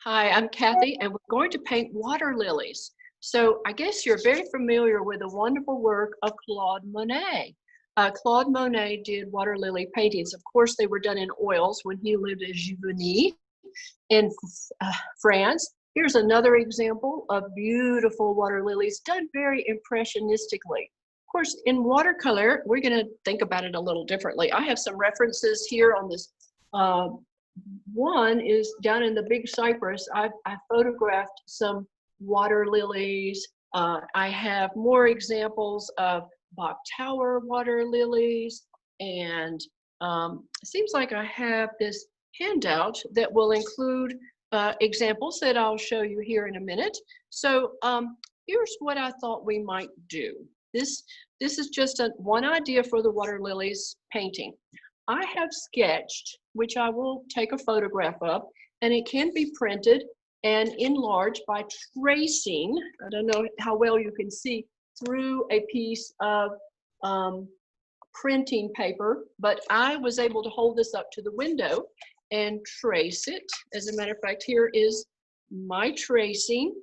Hi, I'm Kathy, and we're going to paint water lilies. So I guess you're very familiar with the wonderful work of Claude Monet. Claude Monet did water lily paintings. Of course, they were done in oils when he lived at Giverny in France. Here's another example of beautiful water lilies done very impressionistically. Of course, in watercolor, we're going to think about it a little differently. I have some references here on this. One is down in the Big Cypress. I photographed some water lilies. I have more examples of Bok Tower water lilies, and it seems like I have this handout that will include examples that I'll show you here in a minute. So here's what I thought we might do. This is just one idea for the water lilies painting. I have sketched, which I will take a photograph of, and it can be printed and enlarged by tracing. I don't know how well you can see through a piece of printing paper, but I was able to hold this up to the window and trace it. As a matter of fact, here is my tracing.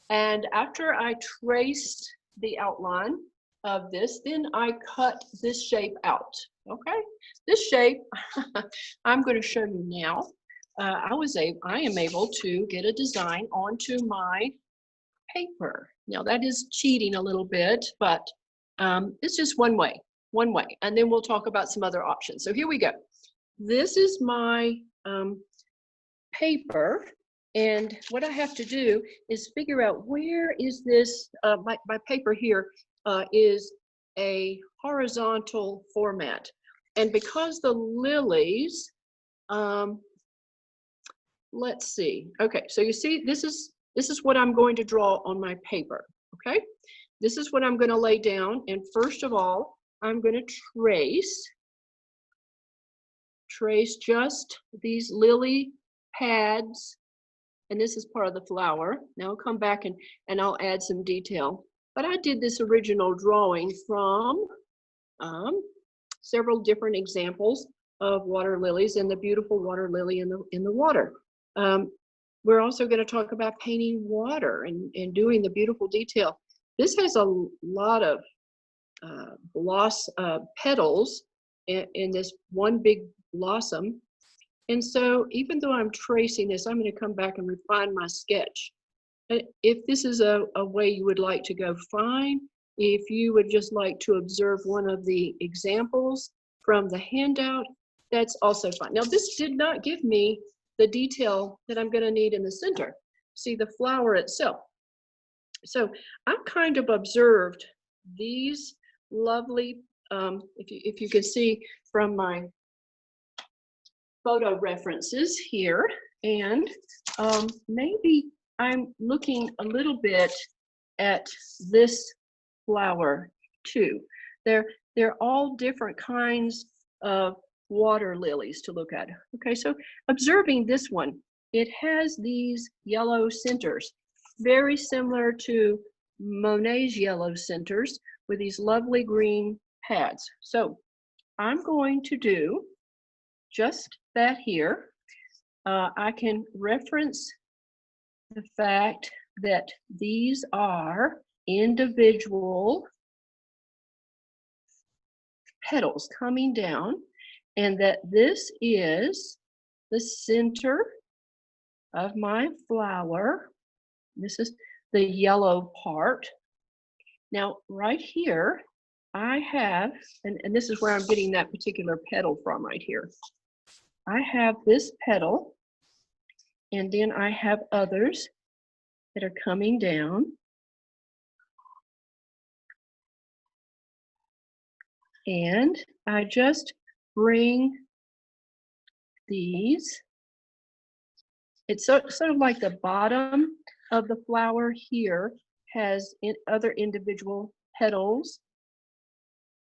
And after I traced the outline of this, then I cut this shape out. Okay, this shape I'm going to show you now. I am able to get a design onto my paper. Now that is cheating a little bit, but it's just one way, and then we'll talk about some other options. So here we go. This is my paper, and what I have to do is figure out where is this. My paper here is a horizontal format, and because the lilies, let's see. Okay, so you see, this is what I'm going to draw on my paper. Okay, this is what I'm going to lay down, and first of all, I'm going to trace just these lily pads, and this is part of the flower. Now I'll come back and I'll add some detail. But I did this original drawing from several different examples of water lilies and the beautiful water lily in the water. We're also going to talk about painting water and doing the beautiful detail. This has a lot of petals in this one big blossom. And so even though I'm tracing this, I'm going to come back and refine my sketch. If this is a way you would like to go, fine. If you would just like to observe one of the examples from the handout, that's also fine. Now, this did not give me the detail that I'm going to need in the center. See, the flower itself. So I've kind of observed these lovely, if you can see from my photo references here, and maybe I'm looking a little bit at this flower too. They're all different kinds of water lilies to look at. Okay, so observing this one, it has these yellow centers, very similar to Monet's yellow centers with these lovely green pads. So I'm going to do just that here. I can reference the fact that these are individual petals coming down, and that this is the center of my flower. This is the yellow part. Now, right here, I have, and this is where I'm getting that particular petal from right here. I have this petal, and then I have others that are coming down. And I just bring these, it's sort of like the bottom of the flower here has other individual petals.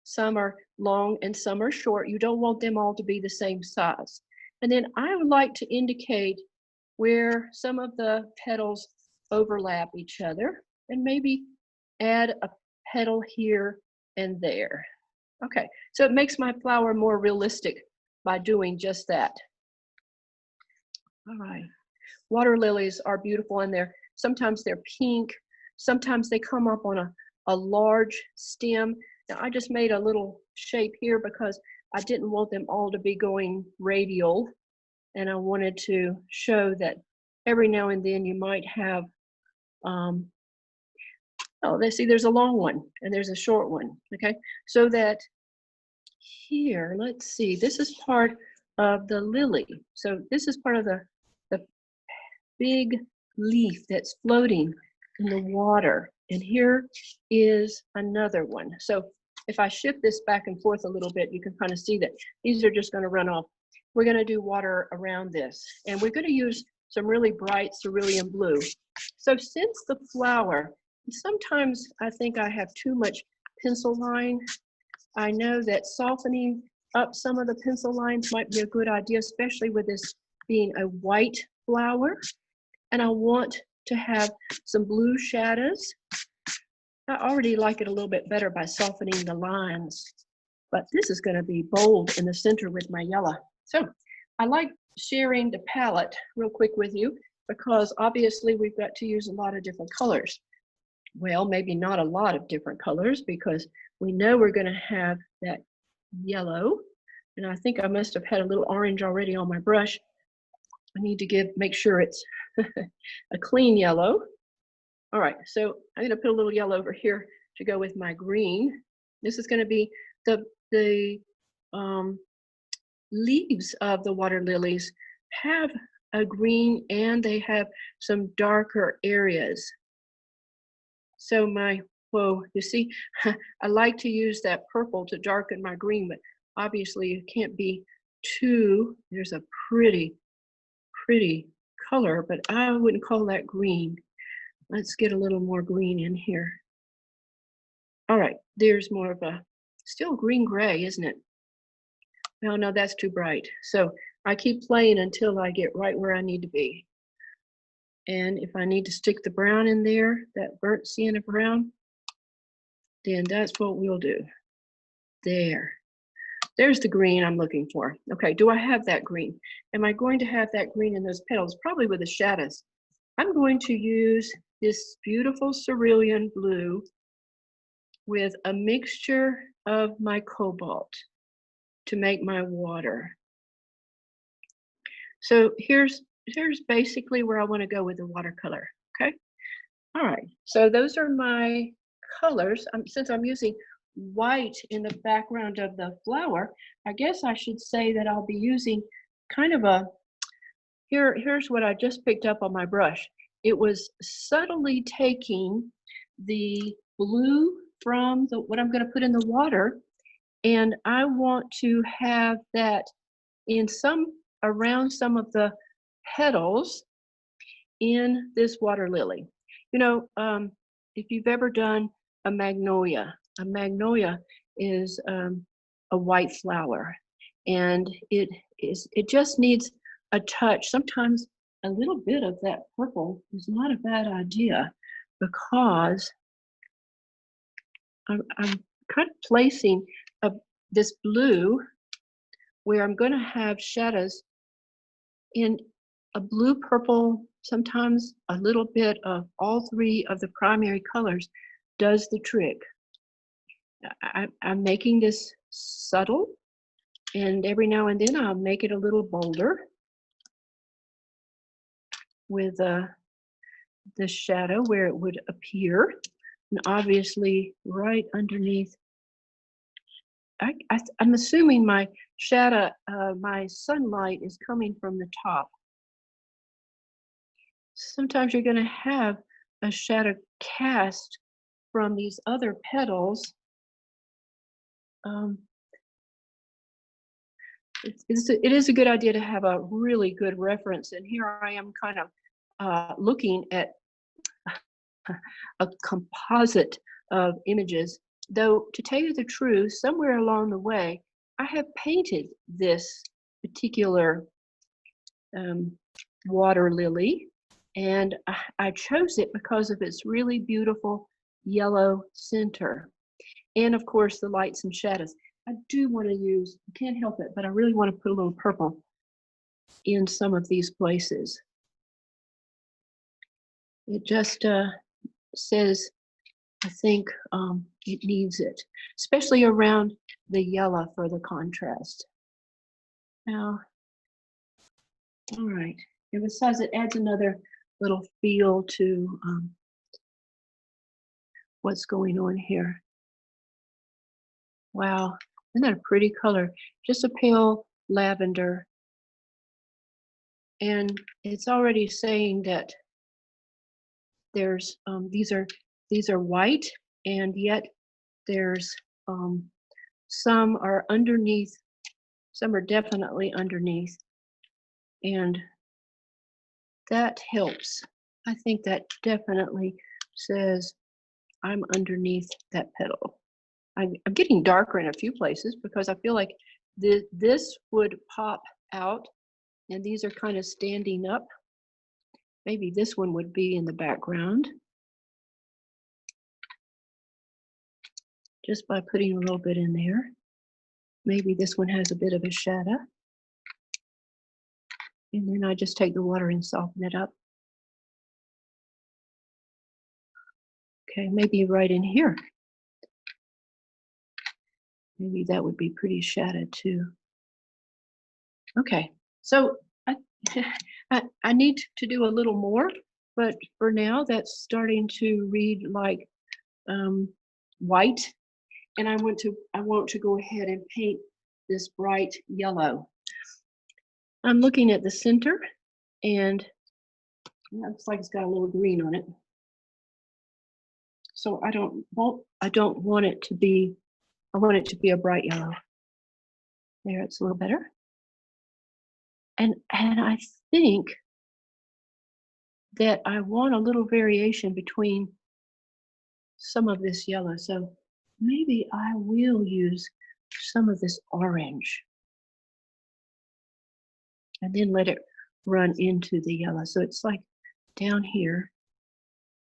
Some are long and some are short. You don't want them all to be the same size. And then I would like to indicate where some of the petals overlap each other, and maybe add a petal here and there. Okay, so it makes my flower more realistic by doing just that. All right, Water lilies are beautiful, and sometimes they're pink, sometimes they come up on a large stem. Now I just made a little shape here because I didn't want them all to be going radial, and I wanted to show that every now and then you might have, oh, there's a long one and there's a short one, okay? So that here, let's see, this is part of the lily. So this is part of the big leaf that's floating in the water. And here is another one. So if I shift this back and forth a little bit, you can kind of see that these are just going to run off. We're going to do water around this. And we're going to use some really bright cerulean blue. So since the flower, sometimes I think I have too much pencil line. I know that softening up some of the pencil lines might be a good idea, especially with this being a white flower. And I want to have some blue shadows. I already like it a little bit better by softening the lines, but this is going to be bold in the center with my yellow. So I like sharing the palette real quick with you because obviously we've got to use a lot of different colors. Well, maybe not a lot of different colors because we know we're going to have that yellow. And I think I must have had a little orange already on my brush. I need to make sure it's a clean yellow. All right, so I'm going to put a little yellow over here to go with my green. This is going to be the leaves of the water lilies have a green and they have some darker areas. So whoa, you see, I like to use that purple to darken my green, but obviously it can't be there's a pretty color, but I wouldn't call that green. Let's get a little more green in here. All right, there's more of a still green-gray, isn't it? No, that's too bright. So I keep playing until I get right where I need to be. And if I need to stick the brown in there, that burnt sienna brown, then that's what we'll do. There's the green I'm looking for. Okay, do I have that green? Am I going to have that green in those petals? Probably with the shadows. I'm going to use this beautiful cerulean blue with a mixture of my cobalt to make my water. So here's basically where I want to go with the watercolor, okay? All right, so those are my colors. Since I'm using white in the background of the flower, I guess I should say that I'll be using kind of here's what I just picked up on my brush. It was subtly taking the blue from what I'm going to put in the water, and I want to have that around some of the petals in this water lily. You know, if you've ever done a magnolia is a white flower, and it just needs a touch. Sometimes a little bit of that purple is not a bad idea because I'm kind of placing this blue where I'm going to have shadows in a blue, purple, sometimes a little bit of all three of the primary colors does the trick. I'm making this subtle, and every now and then I'll make it a little bolder with the shadow where it would appear, and obviously right underneath. I'm assuming my shadow, my sunlight is coming from the top. Sometimes you're going to have a shadow cast from these other petals. It is a good idea to have a really good reference. And here I am kind of looking at a composite of images. Though, to tell you the truth, somewhere along the way, I have painted this particular water lily, and I chose it because of its really beautiful yellow center. And of course, the lights and shadows. I do want to use, I can't help it, but I really want to put a little purple in some of these places. It just says, I think it needs it, especially around the yellow for the contrast. Now, all right. And besides, it adds another little feel to what's going on here. Wow, isn't that a pretty color? Just a pale lavender. And it's already saying that there's these are white, and yet there's some are underneath, some are definitely underneath, and that helps. I think that definitely says I'm underneath that petal. I'm getting darker in a few places because I feel like this would pop out, and these are kind of standing up. Maybe this one would be in the background. Just by putting a little bit in there. Maybe this one has a bit of a shadow. And then I just take the water and soften it up. Okay, maybe right in here. Maybe that would be pretty shadowed too. Okay, so I need to do a little more, but for now that's starting to read like white, and I want to go ahead and paint this bright yellow. I'm looking at the center, and it looks like it's got a little green on it. So I don't want it to be, I want it to be a bright yellow. There, it's a little better. And I think that I want a little variation between some of this yellow. So maybe I will use some of this orange and then let it run into the yellow. So it's like down here,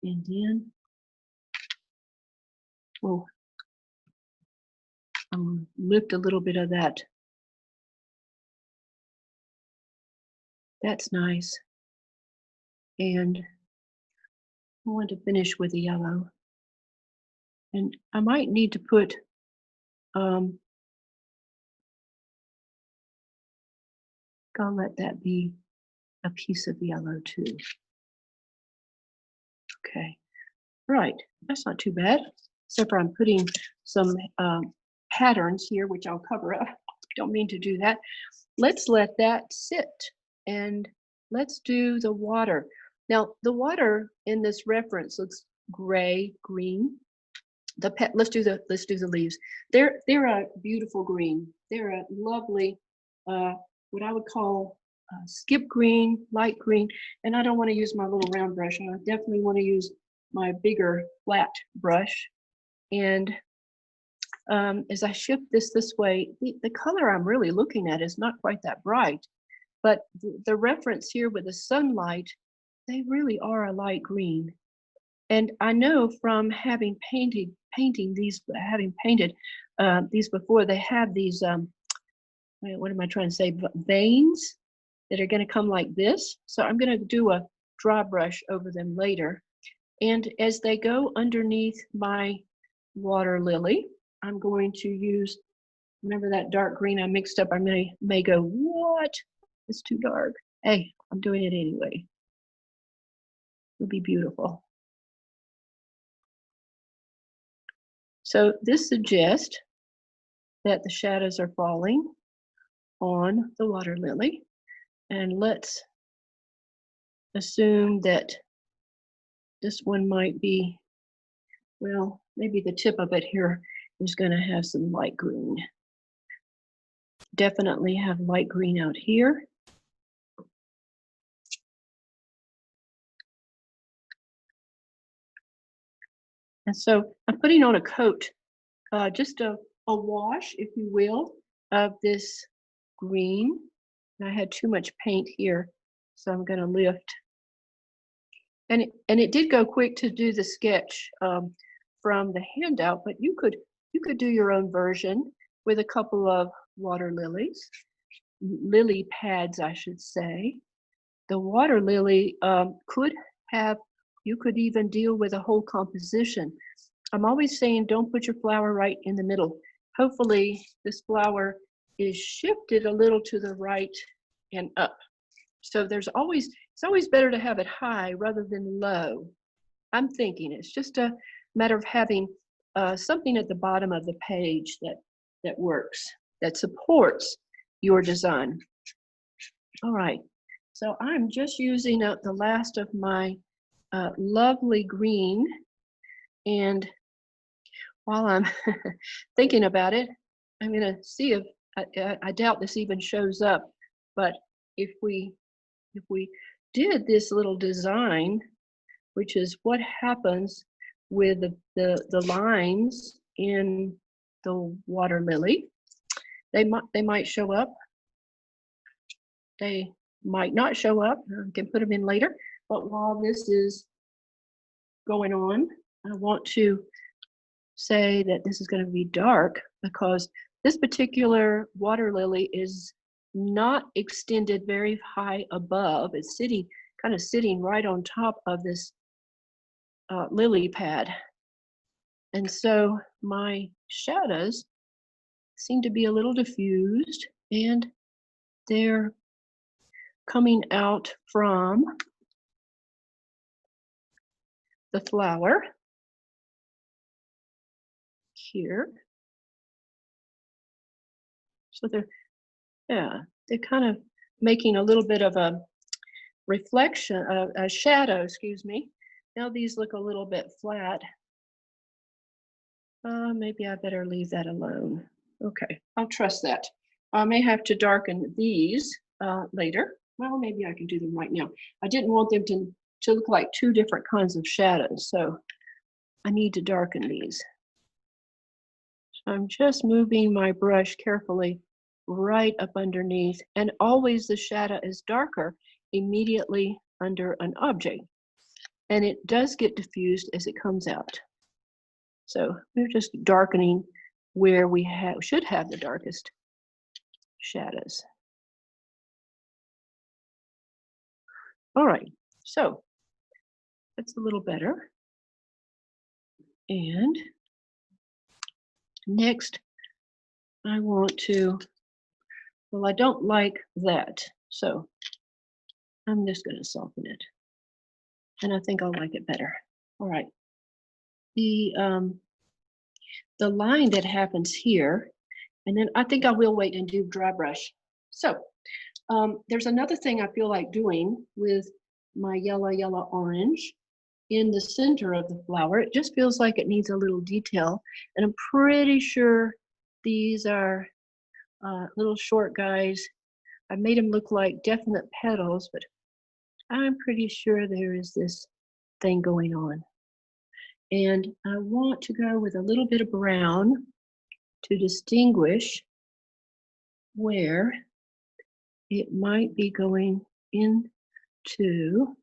and then, oh, lift a little bit of that. That's nice. And I want to finish with the yellow. And I might need to put I'll let that be a piece of yellow too. Okay, right, that's not too bad, except for I'm putting some patterns here, which I'll cover up. Don't mean to do that. Let's let that sit, and let's do the water. Now, the water in this reference looks gray, green. Let's do the leaves. They're a beautiful green. They're a lovely, what I would call skip green, light green. And I don't want to use my little round brush. I definitely want to use my bigger flat brush. And as I shift this way, the color I'm really looking at is not quite that bright, but the reference here with the sunlight, they really are a light green. And I know from having painted these before, they have these what am I trying to say, veins that are going to come like this. So I'm going to do a dry brush over them later. And as they go underneath my water lily, I'm going to use, remember that dark green I mixed up? I may go, what? It's too dark. Hey, I'm doing it anyway. It'll be beautiful. So this suggests that the shadows are falling on the water lily. And let's assume that this one might be, well, maybe the tip of it here is going to have some light green. Definitely have light green out here. And so I'm putting on a coat, just a wash, if you will, of this green. And I had too much paint here, so I'm going to lift. And it did go quick to do the sketch from the handout, but you could do your own version with a couple of water lilies, lily pads, I should say. The water lily could have You could even deal with a whole composition. I'm always saying don't put your flower right in the middle. Hopefully this flower is shifted a little to the right and up. So it's always better to have it high rather than low. I'm thinking it's just a matter of having something at the bottom of the page that works, that supports your design. All right, so I'm just using up the last of my lovely green, and while I'm thinking about it, I'm gonna see if I doubt this even shows up, but if we did this little design, which is what happens with the lines in the water lily, they might show up. They might not show up. I can put them in later. But while this is going on, I want to say that this is going to be dark because this particular water lily is not extended very high above. It's kind of sitting right on top of this lily pad. And so my shadows seem to be a little diffused, and they're coming out from the flower here. So they're kind of making a little bit of a reflection, a shadow, excuse me. Now these look a little bit flat. Maybe I better leave that alone. Okay, I'll trust that. I may have to darken these later. Well, maybe I can do them right now. I didn't want them to look like two different kinds of shadows, so I need to darken these. So I'm just moving my brush carefully right up underneath, and always the shadow is darker immediately under an object, and it does get diffused as it comes out. So we're just darkening where we should have the darkest shadows. All right, so that's a little better. And next, I want to, well, I don't like that, so I'm just going to soften it. And I think I'll like it better. All right. The line that happens here, and then I think I will wait and do dry brush. So there's another thing I feel like doing with my yellow orange in the center of the flower. It just feels like it needs a little detail, and I'm pretty sure these are little short guys. I made them look like definite petals, but I'm pretty sure there is this thing going on. And I want to go with a little bit of brown to distinguish where it might be going into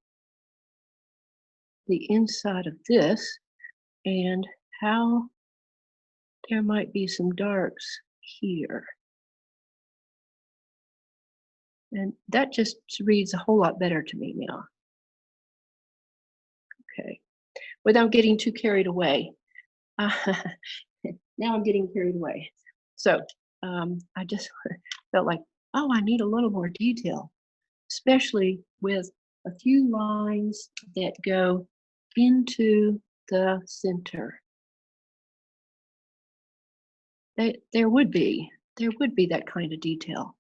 the inside of this, and how there might be some darks here. And that just reads a whole lot better to me now. Okay, without getting too carried away. Now I'm getting carried away. So I just felt like, oh, I need a little more detail, especially with a few lines that go into the center. There would be that kind of detail.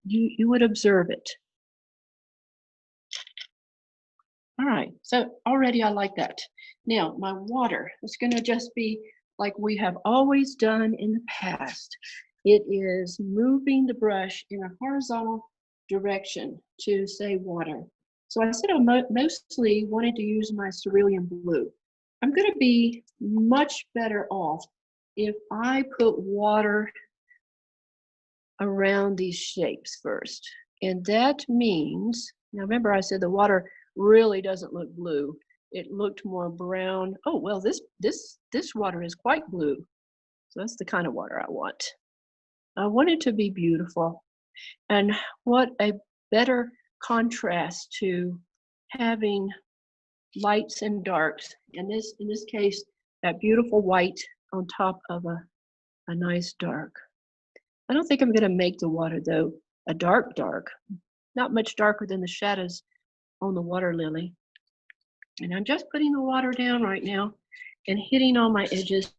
You would observe it. All right, so already I like that. Now my water is going to just be like we have always done in the past. It is moving the brush in a horizontal direction to say water. So I said I mostly wanted to use my cerulean blue. I'm going to be much better off if I put water around these shapes first. And that means, now remember I said the water really doesn't look blue. It looked more brown. Oh, well, this water is quite blue. So that's the kind of water I want. I want it to be beautiful. And what a better contrast to having lights and darks. And this, in this case, that beautiful white on top of a nice dark. I don't think I'm going to make the water, though, a dark, not much darker than the shadows on the water lily. And I'm just putting the water down right now and hitting all my edges.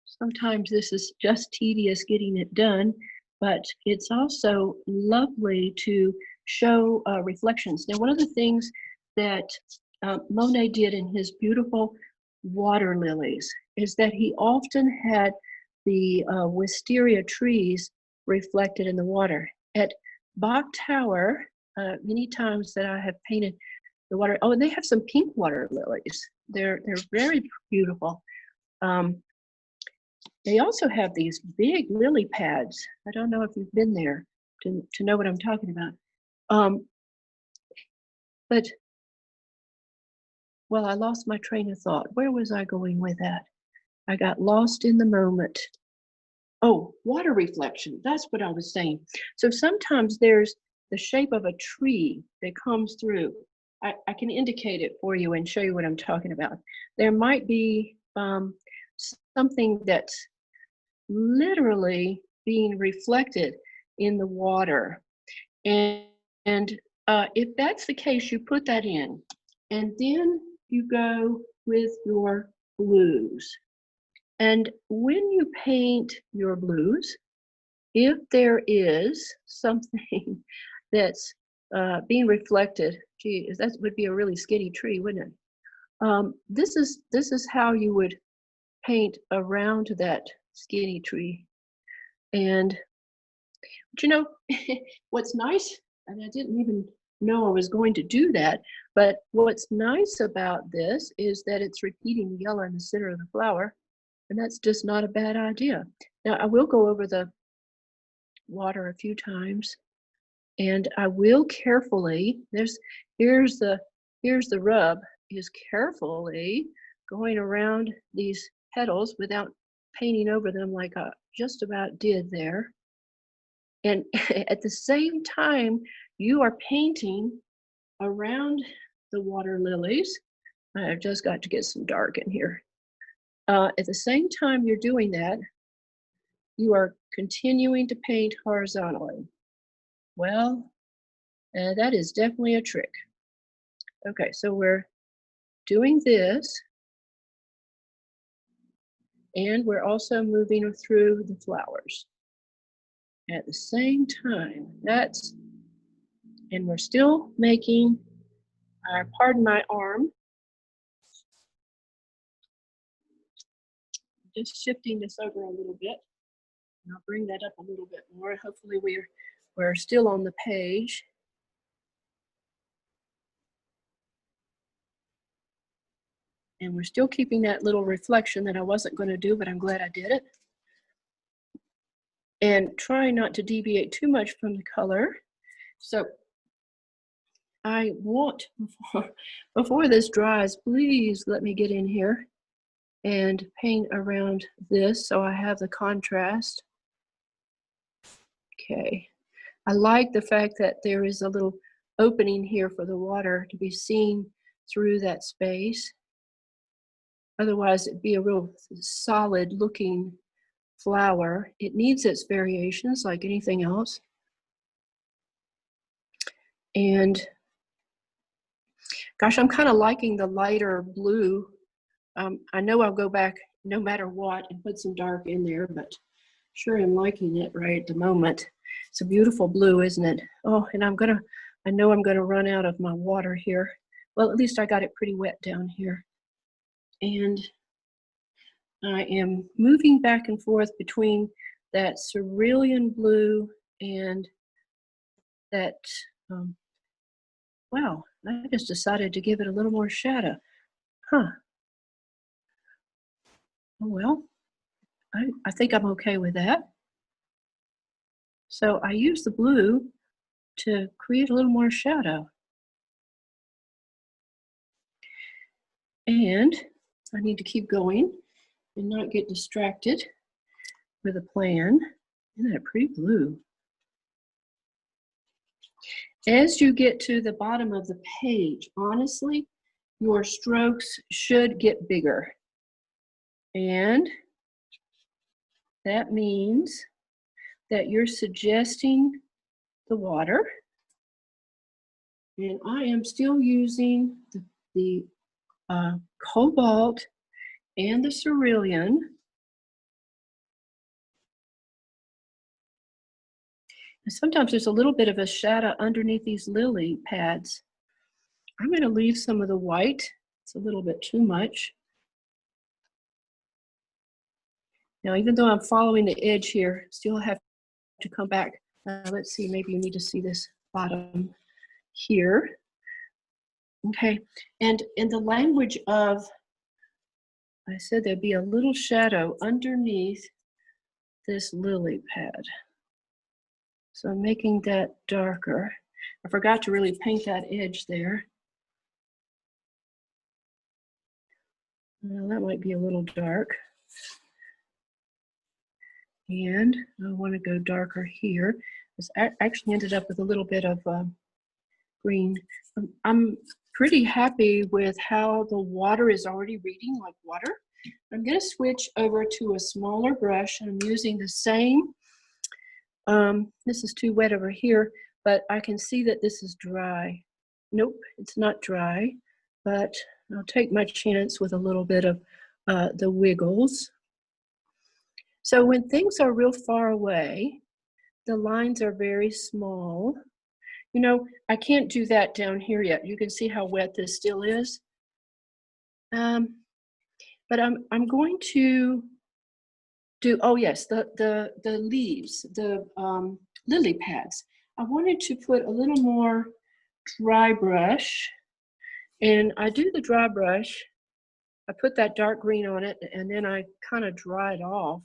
Sometimes this is just tedious getting it done, but it's also lovely to show reflections. Now, one of the things that Monet did in his beautiful water lilies is that he often had the wisteria trees reflected in the water. At Bach Tower, many times that I have painted the water, oh, and they have some pink water lilies. They're very beautiful. They also have these big lily pads. I don't know if you've been there to know what I'm talking about. But, well, I lost my train of thought. Where was I going with that? I got lost in the moment. Oh, water reflection. That's what I was saying. So sometimes there's the shape of a tree that comes through. I can indicate it for you and show you what I'm talking about. There might be something that's literally being reflected in the water. And if that's the case, you put that in. And then you go with your blues. And when you paint your blues, if there is something that's being reflected, gee, that would be a really skinny tree, wouldn't it? This is how you would paint around that skinny tree. And but you know, what's nice, and I didn't even know I was going to do that, but what's nice about this is that it's repeating the yellow in the center of the flower, and that's just not a bad idea. Now I will go over the water a few times, and I will carefully, here's the rub, is carefully going around these petals without painting over them like I just about did there. And at the same time, you are painting around the water lilies. I've just got to get some dark in here. At the same time you're doing that, you are continuing to paint horizontally. Well, that is definitely a trick. Okay, so we're doing this, and we're also moving through the flowers at the same time. And we're still making our, pardon my arm, just shifting this over a little bit. And I'll bring that up a little bit more. Hopefully we're still on the page. And we're still keeping that little reflection that I wasn't going to do, but I'm glad I did it. And trying not to deviate too much from the color. So I want, before this dries, please let me get in here and paint around this so I have the contrast. Okay, I like the fact that there is a little opening here for the water to be seen through that space. Otherwise it'd be a real solid looking flower. It needs its variations like anything else. And gosh, I'm kind of liking the lighter blue. I know I'll go back no matter what and put some dark in there, but sure am liking it right at the moment. It's a beautiful blue, isn't it? Oh, and I know I'm gonna run out of my water here. Well, at least I got it pretty wet down here. And I am moving back and forth between that cerulean blue and that, wow, I just decided to give it a little more shadow. Huh. Oh, well, I think I'm okay with that. So I use the blue to create a little more shadow. And I need to keep going and not get distracted with a plan. Isn't that a pretty blue? As you get to the bottom of the page, honestly, your strokes should get bigger. And that means that you're suggesting the water. And I am still using the cobalt and the cerulean. And sometimes there's a little bit of a shadow underneath these lily pads. I'm going to leave some of the white. It's a little bit too much. Now, even though I'm following the edge here, still have to come back. Let's see, maybe you need to see this bottom here. Okay, and in the language of, I said there'd be a little shadow underneath this lily pad. So I'm making that darker. I forgot to really paint that edge there. Well, that might be a little dark. And I want to go darker here. I actually ended up with a little bit of green. I'm pretty happy with how the water is already reading like water. I'm going to switch over to a smaller brush. I'm using the same. This is too wet over here, but I can see that this is dry. Nope, it's not dry, but I'll take my chance with a little bit of the wiggles. So when things are real far away, the lines are very small. You know, I can't do that down here yet. You can see how wet this still is. But I'm going to do, oh yes, the leaves, the lily pads. I wanted to put a little more dry brush, and I do the dry brush. I put that dark green on it, and then I kind of dry it off.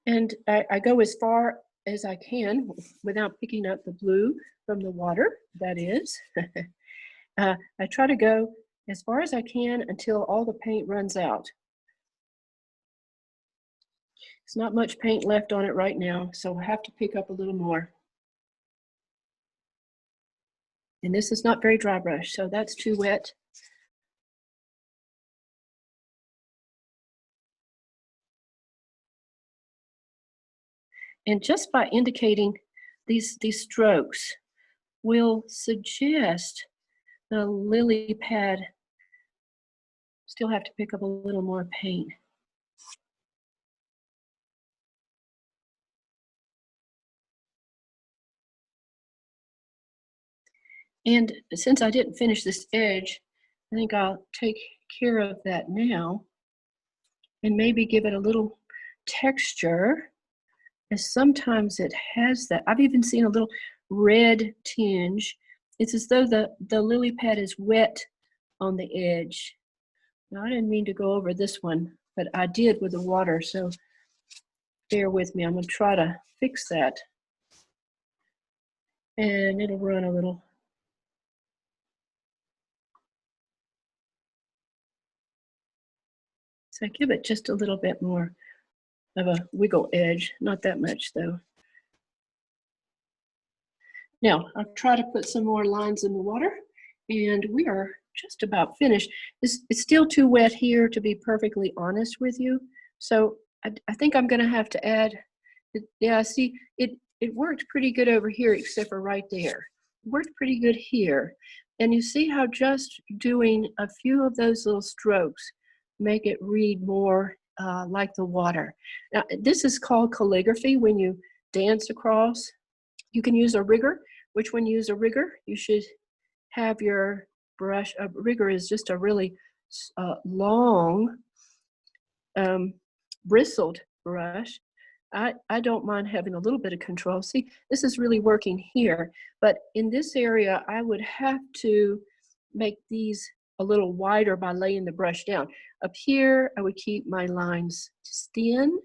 And I go as far as I can without picking up the blue from the water, that is. I try to go as far as I can until all the paint runs out. There's not much paint left on it right now, so I have to pick up a little more. And this is not very dry brush, so that's too wet. And just by indicating these strokes will suggest the lily pad still have to pick up a little more paint. And since I didn't finish this edge, I think I'll take care of that now and maybe give it a little texture, as sometimes it has that. I've even seen a little red tinge. It's as though the lily pad is wet on the edge. Now, I didn't mean to go over this one, but I did with the water, so bear with me. I'm going to try to fix that. And it'll run a little. So I give it just a little bit more of a wiggle edge, not that much though. Now, I'll try to put some more lines in the water, and we are just about finished. It's still too wet here, to be perfectly honest with you. So I think I'm going to have to add, yeah, see, it worked pretty good over here, except for right there. It worked pretty good here. And you see how just doing a few of those little strokes make it read more like the water. Now, this is called calligraphy when you dance across. You can use a rigger. Which when you use a rigger, you should have your brush. A rigger is just a really long, bristled brush. I don't mind having a little bit of control. See, this is really working here, but in this area, I would have to make these a little wider by laying the brush down. Up here, I would keep my lines thin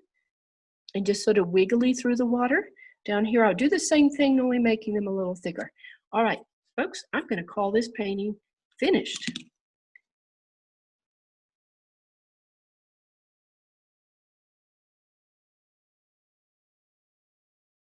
and just sort of wiggly through the water. Down here, I'll do the same thing, only making them a little thicker. All right, folks, I'm going to call this painting finished.